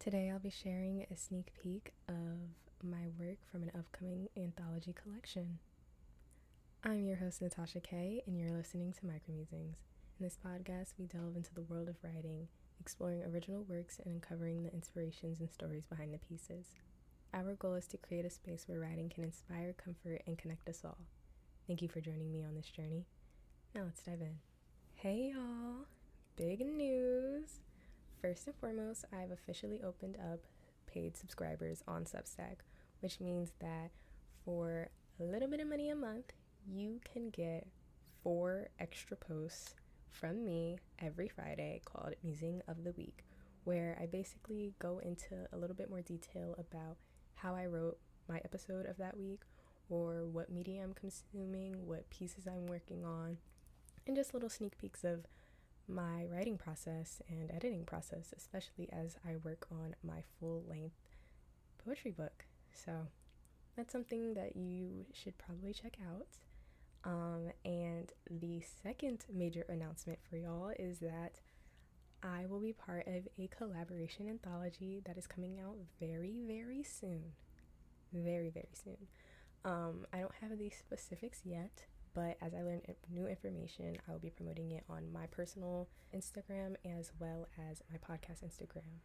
Today I'll be sharing a sneak peek of my work from an upcoming anthology collection. I'm your host, Natasha Kay, and you're listening to Micromusings. In this podcast, we delve into the world of writing, exploring original works and uncovering the inspirations and stories behind the pieces. Our goal is to create a space where writing can inspire, comfort, and connect us all. Thank you for joining me on this journey. Now let's dive in. Hey y'all! Big news! First and foremost, I've officially opened up paid subscribers on Substack, which means that for a little bit of money a month, you can get 4 extra posts from me every Friday called Musing of the Week, where I basically go into a little bit more detail about how I wrote my episode of that week, or what media I'm consuming, what pieces I'm working on, and just little sneak peeks of my writing process and editing process, especially as I work on my full-length poetry book. So that's something that you should probably check out. And the second major announcement for y'all is that I will be part of a collaboration anthology that is coming out very, very soon. Very, very soon. I don't have the specifics yet, but as I learn new information, I will be promoting it on my personal Instagram as well as my podcast Instagram.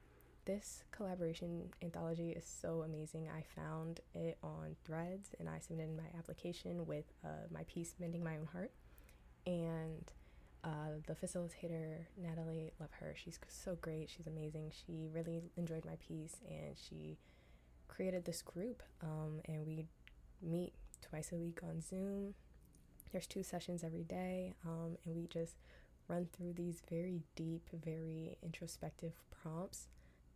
This collaboration anthology is so amazing. I found it on Threads and I submitted my application with my piece Mending My Own Heart. And the facilitator, Natalie, love her. She's so great. She's amazing. She really enjoyed my piece and she created this group, and we meet twice a week on Zoom. There's 2 sessions every day, and we just run through these very deep, very introspective prompts.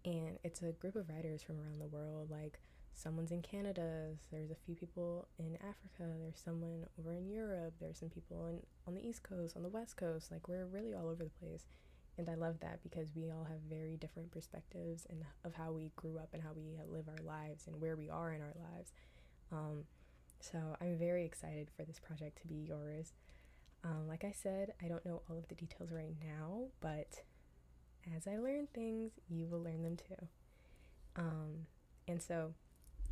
And it's a group of writers from around the world. Like, someone's in Canada, there's a few people in Africa, there's someone over in Europe, there's some people on the East Coast, on the West Coast. Like, we're really all over the place. And I love that because we all have very different perspectives and of how we grew up and how we live our lives and where we are in our lives. So I'm very excited for this project to be yours. Like I said, I don't know all of the details right now, but as I learn things, you will learn them too. And so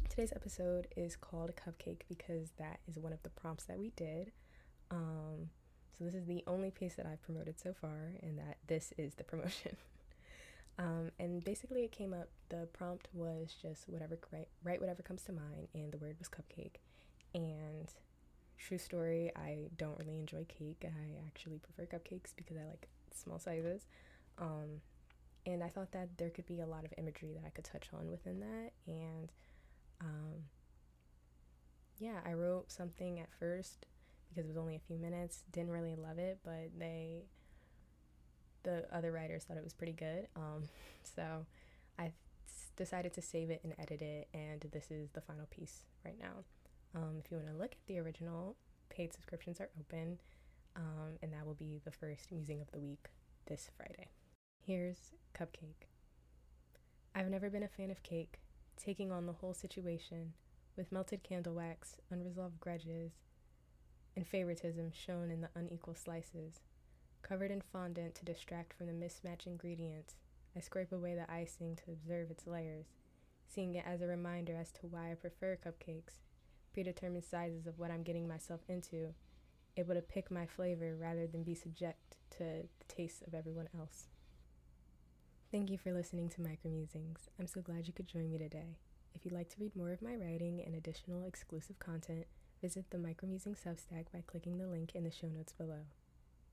today's episode is called Cupcake because that is one of the prompts that we did. So this is the only piece that I've promoted so far, and that this is the promotion. And basically it came up, the prompt was just write whatever comes to mind, and the word was cupcake. And true story, I don't really enjoy cake. I actually prefer cupcakes because I like small sizes. And I thought that there could be a lot of imagery that I could touch on within that. And I wrote something at first because it was only a few minutes, didn't really love it, but the other writers thought it was pretty good. So I decided to save it and edit it, and this is the final piece right now. If you want to look at the original, paid subscriptions are open, and that will be the first Musing of the Week this Friday. Here's Cupcake. I've never been a fan of cake, taking on the whole situation, with melted candle wax, unresolved grudges, and favoritism shown in the unequal slices. Covered in fondant to distract from the mismatched ingredients, I scrape away the icing to observe its layers, seeing it as a reminder as to why I prefer cupcakes, predetermined sizes of what I'm getting myself into, able to pick my flavor rather than be subject to the taste of everyone else. Thank you for listening to Micromusings. I'm so glad you could join me today. If you'd like to read more of my writing and additional exclusive content, visit the Micromusings Substack by clicking the link in the show notes below.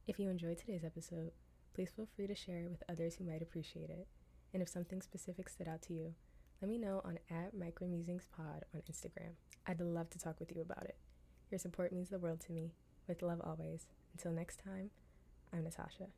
If you enjoyed today's episode, please feel free to share it with others who might appreciate it. And if something specific stood out to you, let me know on @Micromusingspod on Instagram. I'd love to talk with you about it. Your support means the world to me. With love always. Until next time, I'm Natasha.